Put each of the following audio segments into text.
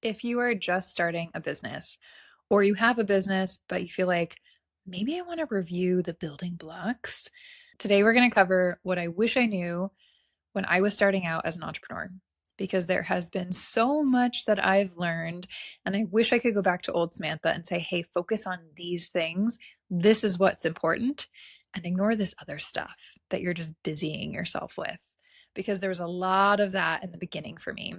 If you are just starting a business or you have a business, but you feel like maybe I want to review the building blocks, today we're going to cover what I wish I knew when I was starting out as an entrepreneur. Because there has been so much that I've learned, and I wish I could go back to old Samantha and say, hey, focus on these things. This is what's important, and ignore this other stuff that you're just busying yourself with. Because there was a lot of that in the beginning for me.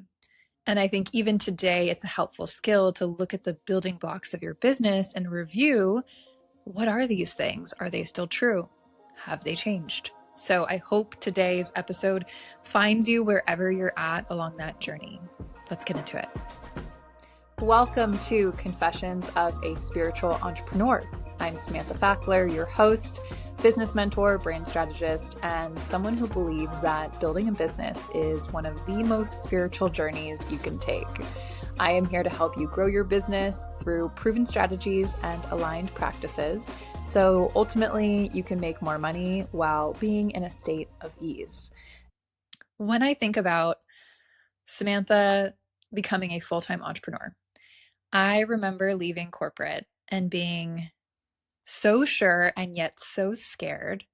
And I think even today, it's a helpful skill to look at the building blocks of your business and review, what are these things? Are they still true? Have they changed? So I hope today's episode finds you wherever you're at along that journey. Let's get into it. Welcome to Confessions of a Spiritual Entrepreneur. I'm Samantha Fackler, your host, business mentor, brand strategist, and someone who believes that building a business is one of the most spiritual journeys you can take. I am here to help you grow your business through proven strategies and aligned practices, so ultimately you can make more money while being in a state of ease. When I think about Samantha becoming a full-time entrepreneur, I remember leaving corporate and being so sure and yet so scared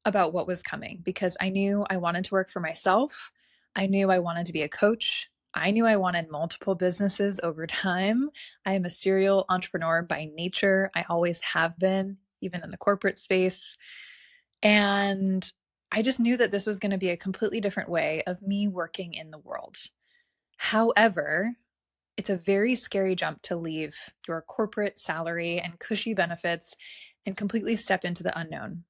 about what was coming because I knew I wanted to work for myself. I knew I wanted to be a coach. I knew I wanted multiple businesses over time. I am a serial entrepreneur by nature. I always have been, even in the corporate space. And I just knew that this was going to be a completely different way of me working in the world. However, it's a very scary jump to leave your corporate salary and cushy benefits and completely step into the unknown.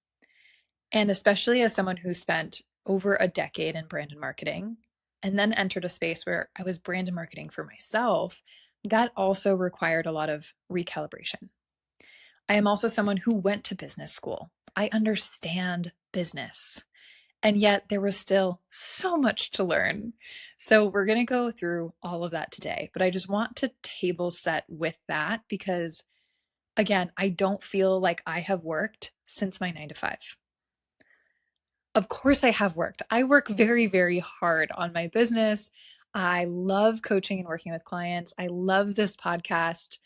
And especially as someone who spent over a decade in brand and marketing and then entered a space where I was brand and marketing for myself, that also required a lot of recalibration. I am also someone who went to business school. I understand business. And yet there was still so much to learn. So we're going to go through all of that today. But I just want to table set with that because, again, I don't feel like I have worked since my 9 to 5. Of course, I have worked. I work very, very hard on my business. I love coaching and working with clients. I love this podcast,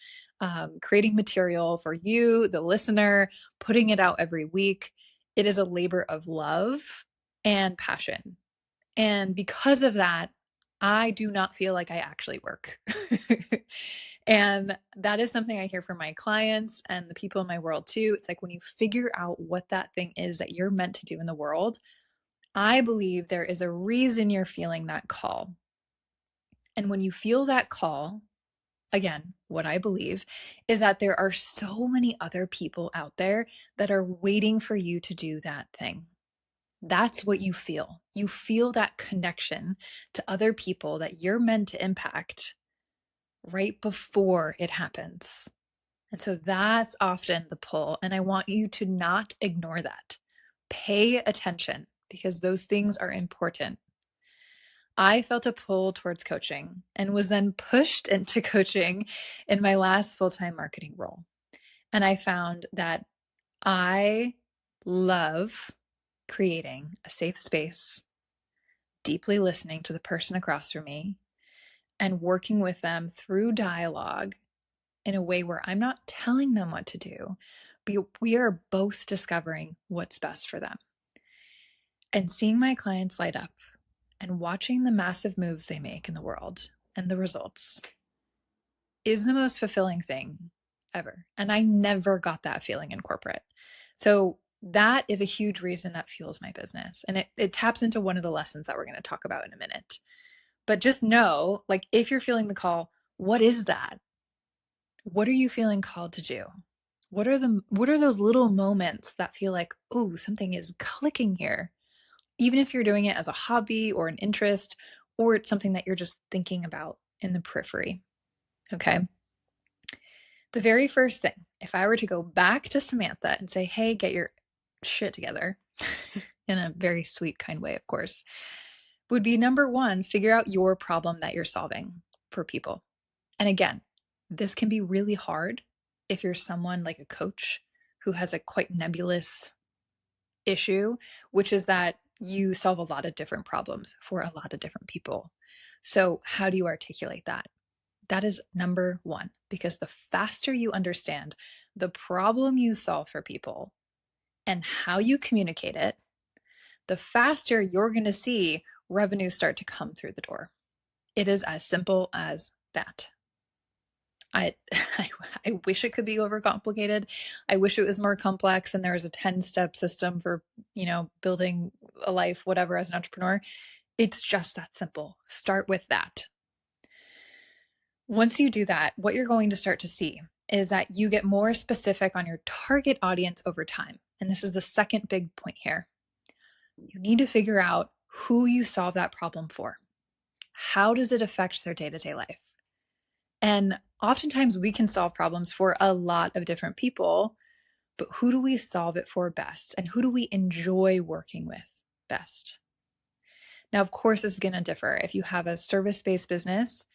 creating material for you, the listener, putting it out every week. It is a labor of love and passion. And because of that, I do not feel like I actually work. And that is something I hear from my clients and the people in my world too. It's like when you figure out what that thing is that you're meant to do in the world, I believe there is a reason you're feeling that call. And when you feel that call, again, what I believe is that there are so many other people out there that are waiting for you to do that thing. That's what you feel. You feel that connection to other people that you're meant to impact right before it happens. And so that's often the pull. And I want you to not ignore that. Pay attention because those things are important. I felt a pull towards coaching and was then pushed into coaching in my last full-time marketing role. And I found that I love creating a safe space, deeply listening to the person across from me, and working with them through dialogue in a way where I'm not telling them what to do, but we are both discovering what's best for them. And seeing my clients light up and watching the massive moves they make in the world and the results is the most fulfilling thing ever. And I never got that feeling in corporate. So that is a huge reason that fuels my business. And it taps into one of the lessons that we're going to talk about in a minute. But just know, like, if you're feeling the call, what is that? What are you feeling called to do? What are those little moments that feel like, oh, something is clicking here? Even if you're doing it as a hobby or an interest, or it's something that you're just thinking about in the periphery. Okay. The very first thing, if I were to go back to Samantha and say, hey, get your shit together, in a very sweet, kind way, of course, would be number one, figure out your problem that you're solving for people. And again, this can be really hard if you're someone like a coach who has a quite nebulous issue, which is that you solve a lot of different problems for a lot of different people. So how do you articulate that? That is number one, because the faster you understand the problem you solve for people and how you communicate it, the faster you're going to see revenue start to come through the door. It is as simple as that. I wish it could be overcomplicated. I wish it was more complex and there was a 10-step system for, building a life, whatever, as an entrepreneur. It's just that simple. Start with that. Once you do that, what you're going to start to see is that you get more specific on your target audience over time. And this is the second big point here. You need to figure out who you solve that problem for. How does it affect their day-to-day life? And oftentimes we can solve problems for a lot of different people, but who do we solve it for best? And who do we enjoy working with best? Now, of course, this is going to differ. If you have a service-based business,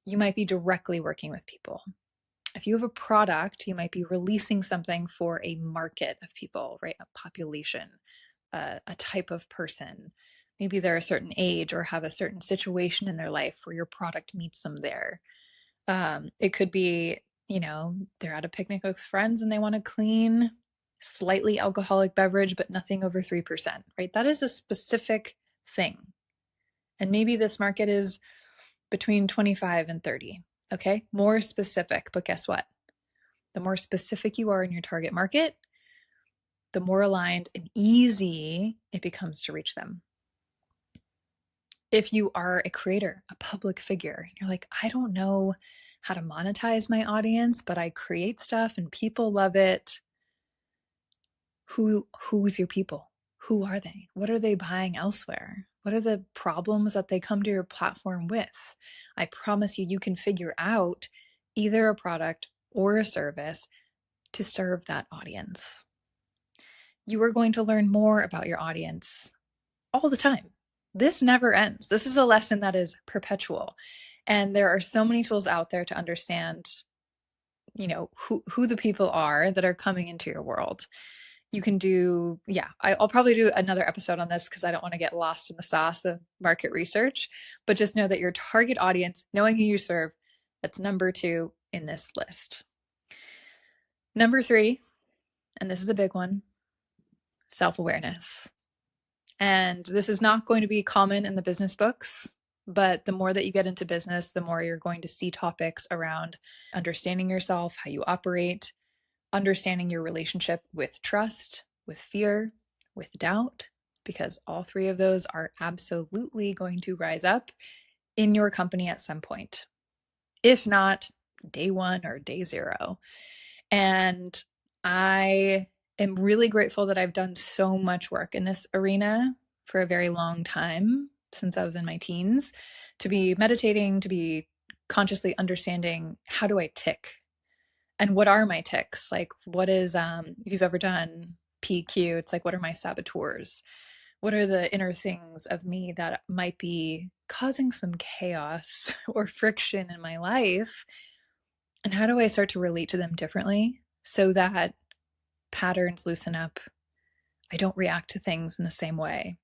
you might be directly working with people. If you have a product, you might be releasing something for a market of people, right? A population, a type of person. Maybe they're a certain age or have a certain situation in their life where your product meets them there. It could be, they're at a picnic with friends and they want a clean, slightly alcoholic beverage, but nothing over 3%, right? That is a specific thing. And maybe this market is between 25 and 30. Okay, more specific. But guess what? The more specific you are in your target market, the more aligned and easy it becomes to reach them. If you are a creator, a public figure, and you're like, I don't know how to monetize my audience, but I create stuff and people love it. Who's your people? Who are they? What are they buying elsewhere? What are the problems that they come to your platform with? I promise you can figure out either a product or a service to serve that audience. You are going to learn more about your audience all the time. This never ends. This is a lesson that is perpetual. And there are so many tools out there to understand, who the people are that are coming into your world. You can do, I'll probably do another episode on this because I don't want to get lost in the sauce of market research, but just know that your target audience, knowing who you serve, that's number 2 in this list. Number 3, and this is a big one, self-awareness. And this is not going to be common in the business books, but the more that you get into business, the more you're going to see topics around understanding yourself, how you operate, understanding your relationship with trust, with fear, with doubt, because all 3 of those are absolutely going to rise up in your company at some point, if not day 1 or day 0. And I am really grateful that I've done so much work in this arena for a very long time, since I was in my teens, to be meditating, to be consciously understanding, how do I tick? And what are my ticks? Like, what is, if you've ever done PQ, it's like, what are my saboteurs? What are the inner things of me that might be causing some chaos or friction in my life? And how do I start to relate to them differently so that patterns loosen up? I don't react to things in the same way.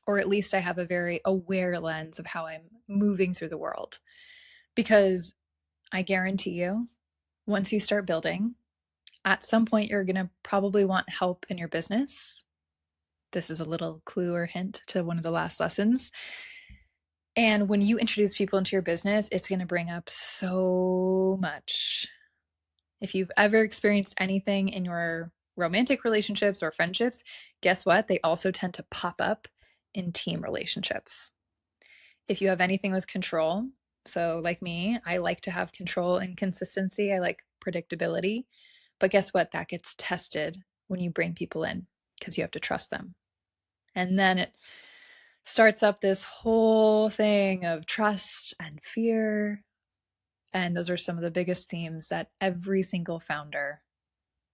Or at least I have a very aware lens of how I'm moving through the world. Because I guarantee you, once you start building, at some point you're going to probably want help in your business. This is a little clue or hint to one of the last lessons. And when you introduce people into your business, it's going to bring up so much. If you've ever experienced anything in your romantic relationships or friendships, guess what? They also tend to pop up in team relationships. If you have anything with control, so like me, I like to have control and consistency. I like predictability. But guess what? That gets tested when you bring people in because you have to trust them. And then it starts up this whole thing of trust and fear. And those are some of the biggest themes that every single founder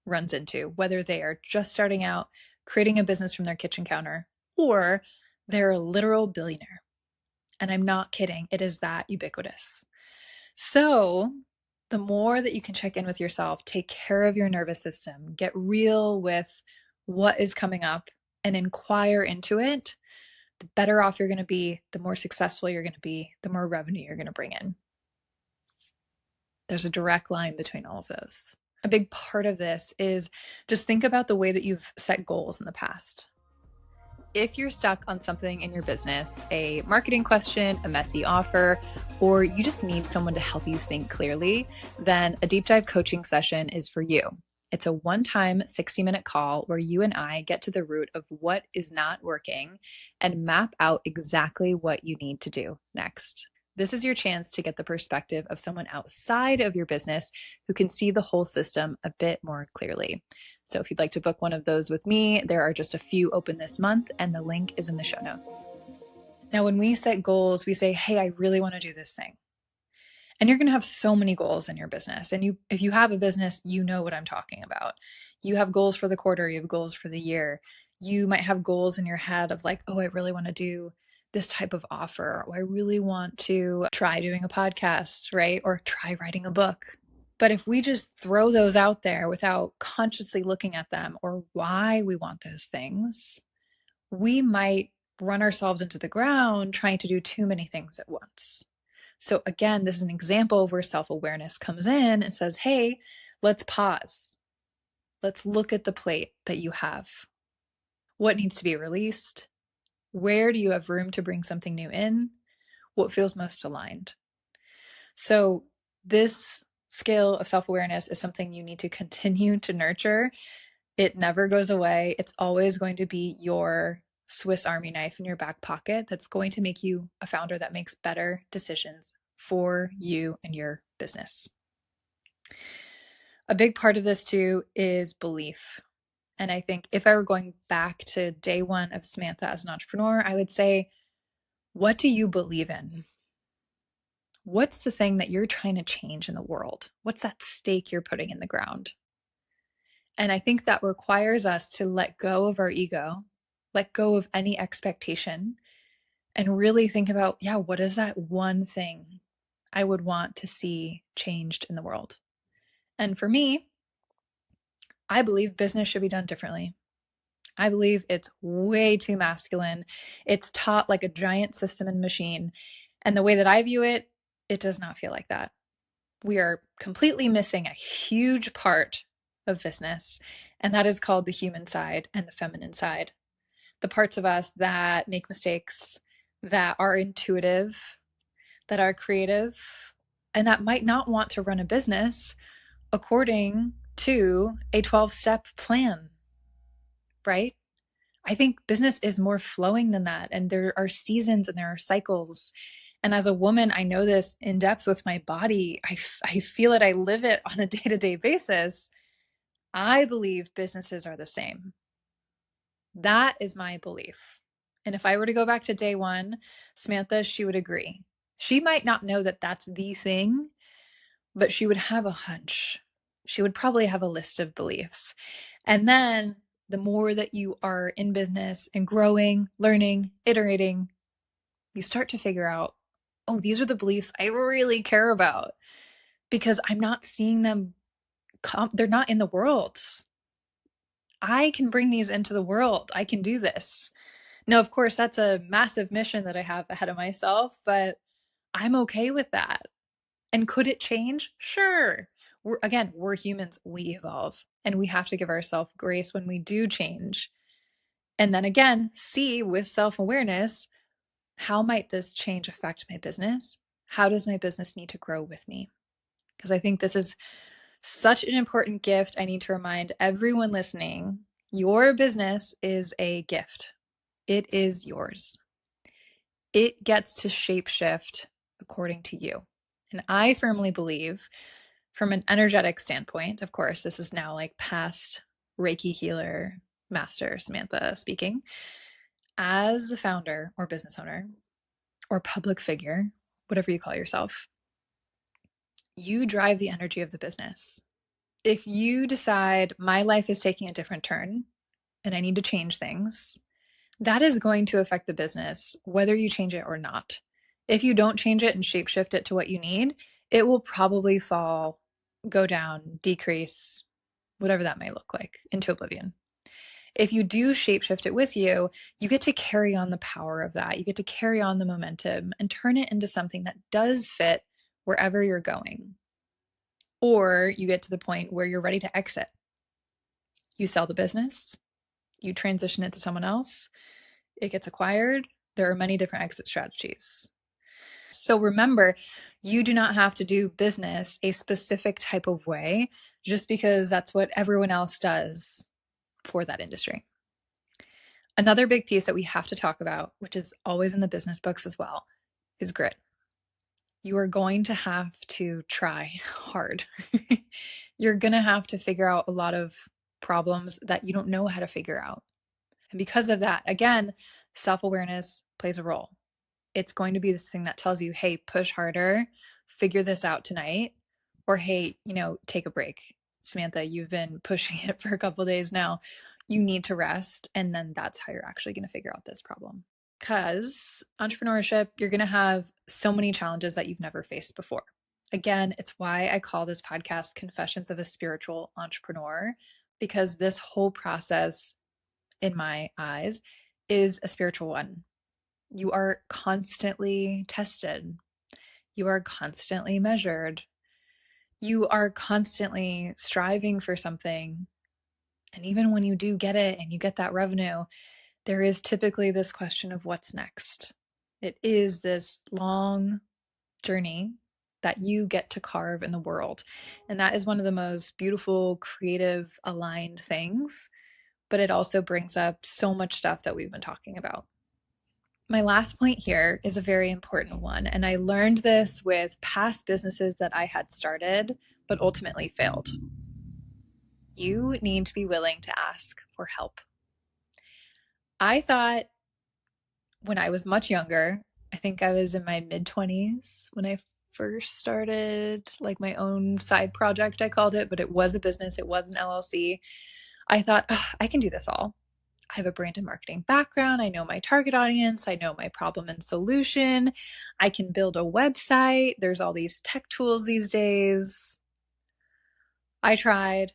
runs into, whether they are just starting out creating a business from their kitchen counter or they're a literal billionaire. And I'm not kidding. It is that ubiquitous. So the more that you can check in with yourself, take care of your nervous system, get real with what is coming up and inquire into it, the better off you're going to be, the more successful you're going to be, the more revenue you're going to bring in. There's a direct line between all of those. A big part of this is just think about the way that you've set goals in the past. If you're stuck on something in your business, a marketing question, a messy offer, or you just need someone to help you think clearly, then a deep dive coaching session is for you. It's a one-time 60-minute call where you and I get to the root of what is not working and map out exactly what you need to do next. This is your chance to get the perspective of someone outside of your business who can see the whole system a bit more clearly. So if you'd like to book one of those with me, there are just a few open this month, and the link is in the show notes. Now, when we set goals, we say, hey, I really want to do this thing. And you're going to have so many goals in your business. And if you have a business, you know what I'm talking about. You have goals for the quarter, you have goals for the year. You might have goals in your head of like, oh, I really want to do this type of offer, or I really want to try doing a podcast, right? Or try writing a book. But if we just throw those out there without consciously looking at them or why we want those things, we might run ourselves into the ground trying to do too many things at once. So again, this is an example of where self-awareness comes in and says, hey, let's pause. Let's look at the plate that you have. What needs to be released? Where do you have room to bring something new in? What feels most aligned? So this skill of self-awareness is something you need to continue to nurture. It never goes away. It's always going to be your Swiss Army knife in your back pocket that's going to make you a founder that makes better decisions for you and your business. A big part of this too is belief. And I think if I were going back to day one of Samantha as an entrepreneur, I would say, what do you believe in? What's the thing that you're trying to change in the world? What's that stake you're putting in the ground? And I think that requires us to let go of our ego, let go of any expectation, and really think about, yeah, what is that one thing I would want to see changed in the world? And for me, I believe business should be done differently. I believe it's way too masculine. It's taught like a giant system and machine. And the way that I view it, it does not feel like that. We are completely missing a huge part of business, and that is called the human side and the feminine side. The parts of us that make mistakes, that are intuitive, that are creative, and that might not want to run a business according to a 12-step plan, right? I think business is more flowing than that. And there are seasons and there are cycles. And as a woman, I know this in depth with my body. I feel it. I live it on a day-to-day basis. I believe businesses are the same. That is my belief. And if I were to go back to day one, Samantha, she would agree. She might not know that that's the thing, but she would have a hunch. She would probably have a list of beliefs. And then the more that you are in business and growing, learning, iterating, you start to figure out, oh, these are the beliefs I really care about because I'm not seeing them. They're not in the world. I can bring these into the world. I can do this. Now, of course, that's a massive mission that I have ahead of myself, but I'm okay with that. And could it change? Sure. We're humans. We evolve, and we have to give ourselves grace when we do change. And then again, see with self-awareness, how might this change affect my business? How does my business need to grow with me? Because I think this is such an important gift. I need to remind everyone listening, your business is a gift. It is yours. It gets to shapeshift according to you. And I firmly believe, from an energetic standpoint, of course, this is now like past Reiki healer master Samantha speaking, as the founder or business owner or public figure, whatever you call yourself, you drive the energy of the business. If you decide my life is taking a different turn and I need to change things, that is going to affect the business, whether you change it or not. If you don't change it and shapeshift it to what you need, it will probably fall, go down, decrease, whatever that may look like, into oblivion. If you do shapeshift it with you, you get to carry on the power of that. You get to carry on the momentum and turn it into something that does fit wherever you're going. or you get to the point where you're ready to exit. You sell the business, you transition it to someone else, it gets acquired. There are many different exit strategies. So remember, you do not have to do business a specific type of way just because that's what everyone else does for that industry. Another big piece that we have to talk about, which is always in the business books as well, is grit. You are going to have to try hard. You're going to have to figure out a lot of problems that you don't know how to figure out. And because of that, again, self-awareness plays a role. It's going to be the thing that tells you, hey, push harder, figure this out tonight, or hey, take a break. Samantha, you've been pushing it for a couple of days now. You need to rest. And then that's how you're actually going to figure out this problem. Because entrepreneurship, you're going to have so many challenges that you've never faced before. Again, it's why I call this podcast Confessions of a Spiritual Entrepreneur, because this whole process, in my eyes, is a spiritual one. You are constantly tested. You are constantly measured. You are constantly striving for something. And even when you do get it and you get that revenue, there is typically this question of what's next. It is this long journey that you get to carve in the world. And that is one of the most beautiful, creative, aligned things. But it also brings up so much stuff that we've been talking about. My last point here is a very important one. And I learned this with past businesses that I had started, but ultimately failed. You need to be willing to ask for help. I thought when I was much younger, I think I was in my mid-20s when I first started like my own side project, I called it, but it was a business. It was an LLC. I thought, I can do this all. I have a brand and marketing background. I know my target audience. I know my problem and solution. I can build a website. There's all these tech tools these days. I tried.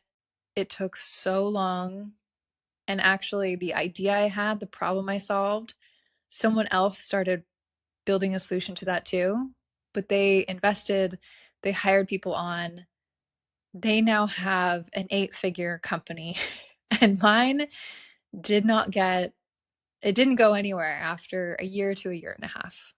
It took so long. And actually, the idea I had, the problem I solved, someone else started building a solution to that too. But they invested, they hired people on. They now have an 8-figure company. And mine did not get, it didn't go anywhere after a year to a year and a half.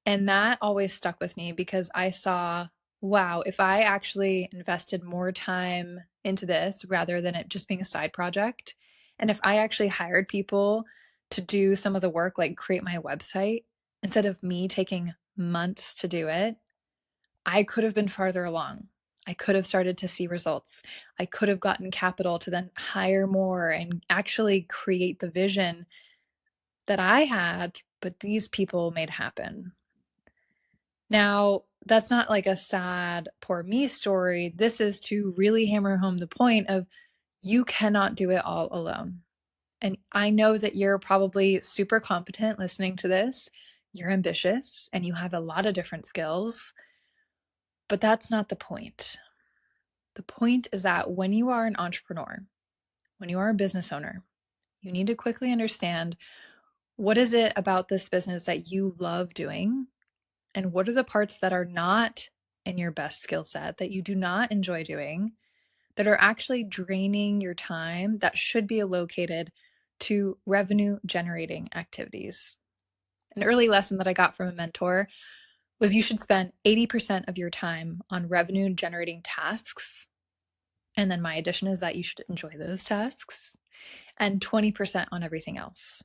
And that always stuck with me because I saw, wow, if I actually invested more time into this rather than it just being a side project, and if I actually hired people to do some of the work, like create my website, instead of me taking months to do it, I could have been farther along. I could have started to see results. I could have gotten capital to then hire more and actually create the vision that I had, but these people made happen. Now, that's not like a sad, poor me story. This is to really hammer home the point of you cannot do it all alone. And I know that you're probably super competent listening to this. You're ambitious and you have a lot of different skills, but that's not the point. The point is that when you are an entrepreneur, when you are a business owner, you need to quickly understand what is it about this business that you love doing, and what are the parts that are not in your best skill set that you do not enjoy doing, that are actually draining your time that should be allocated to revenue generating activities. An early lesson that I got from a mentor was you should spend 80% of your time on revenue generating tasks. And then my addition is that you should enjoy those tasks, and 20% on everything else.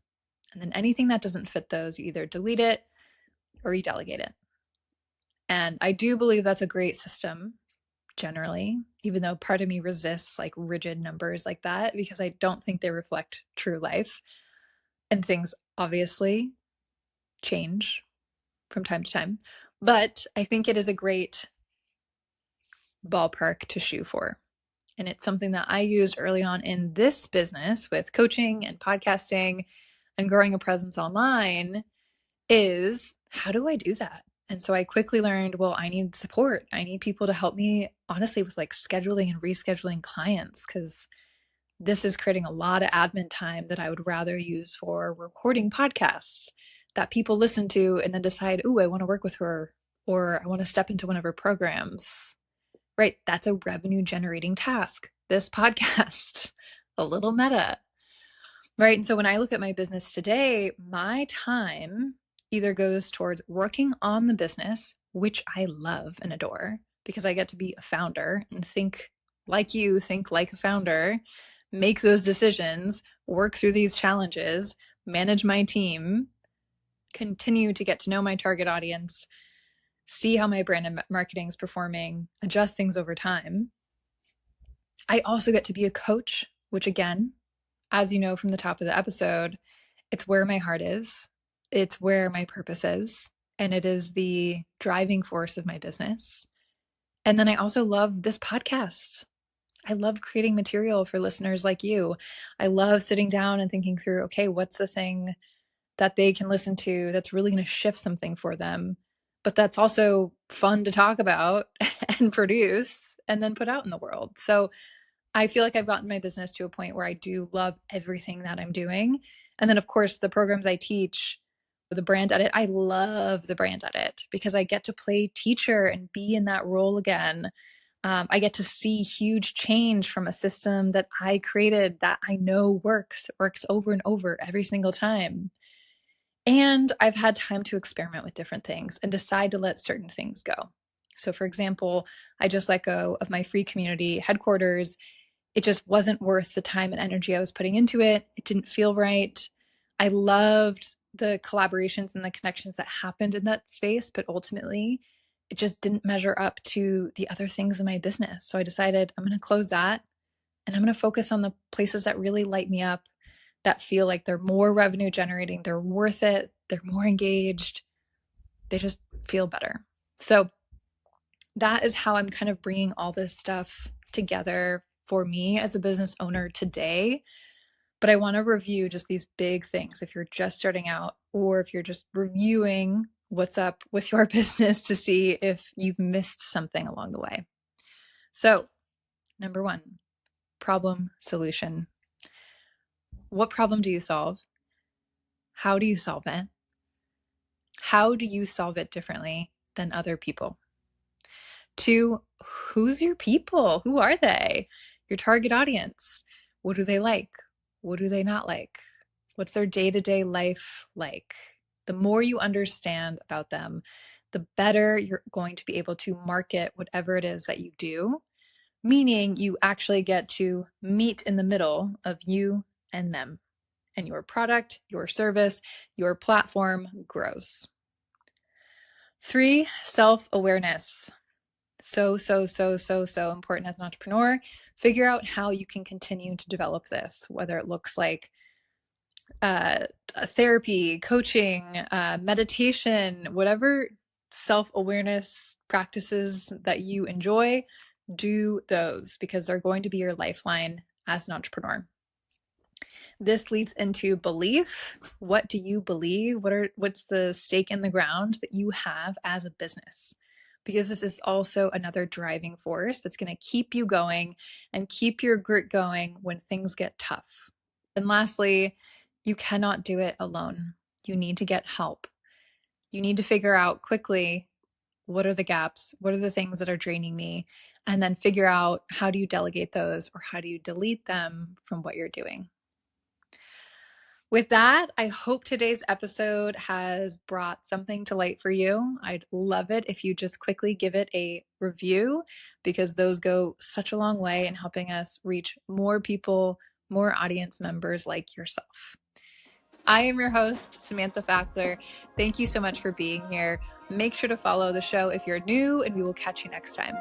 And then anything that doesn't fit those, you either delete it or you delegate it. And I do believe that's a great system generally, even though part of me resists like rigid numbers like that because I don't think they reflect true life. And things obviously change from time to time. But I think it is a great ballpark to shoot for. And it's something that I used early on in this business with coaching and podcasting and growing a presence online is, how do I do that? And so I quickly learned, well, I need support. I need people to help me, honestly, with like scheduling and rescheduling clients, because this is creating a lot of admin time that I would rather use for recording podcasts that people listen to and then decide, oh, I want to work with her, or I want to step into one of her programs. right? That's a revenue generating task. This podcast, a little meta, right? And so when I look at my business today, my time either goes towards working on the business, which I love and adore because I get to be a founder and think like you, think like a founder, make those decisions, work through these challenges, manage my team, continue to get to know my target audience, see how my brand and marketing is performing, adjust things over time. I also get to be a coach, which again, as you know from the top of the episode, it's where my heart is, it's where my purpose is, and it is the driving force of my business. And then I also love this podcast. I love creating material for listeners like you. I love sitting down and thinking through, okay, what's the thing that they can listen to that's really going to shift something for them, but that's also fun to talk about and produce and then put out in the world. So I feel like I've gotten my business to a point where I do love everything that I'm doing. And then, of course, the programs I teach, the brand edit, I love the brand edit because I get to play teacher and be in that role again. I get to see huge change from a system that I created that I know works over and over every single time. And I've had time to experiment with different things and decide to let certain things go. So, for example, I just let go of my free community headquarters. It just wasn't worth the time and energy I was putting into it. It didn't feel right. I loved the collaborations and the connections that happened in that space, but ultimately, it just didn't measure up to the other things in my business. So I decided I'm going to close that and I'm going to focus on the places that really light me up, that feel like they're more revenue generating, they're worth it, they're more engaged, they just feel better. So that is how I'm kind of bringing all this stuff together for me as a business owner today. But I want to review just these big things if you're just starting out or if you're just reviewing what's up with your business to see if you've missed something along the way. So, number one, problem solution. What problem do you solve? How do you solve it? How do you solve it differently than other people? Two, who's your people? Who are they? Your target audience. What do they like? What do they not like? What's their day-to-day life like? The more you understand about them, the better you're going to be able to market whatever it is that you do, meaning you actually get to meet in the middle of you and them, and your product, your service, your platform grows. Three, self-awareness. So important as an entrepreneur. Figure out how you can continue to develop this, whether it looks like therapy, coaching, meditation, whatever self-awareness practices that you enjoy, do those because they're going to be your lifeline as an entrepreneur. This leads into belief. What do you believe? What's the stake in the ground that you have as a business? Because this is also another driving force that's going to keep you going and keep your grit going when things get tough. And lastly, you cannot do it alone. You need to get help. You need to figure out quickly what are the gaps, what are the things that are draining me, and then figure out how do you delegate those or how do you delete them from what you're doing. With that, I hope today's episode has brought something to light for you. I'd love it if you just quickly give it a review because those go such a long way in helping us reach more people, more audience members like yourself. I am your host, Samantha Fackler. Thank you so much for being here. Make sure to follow the show if you're new, and we will catch you next time.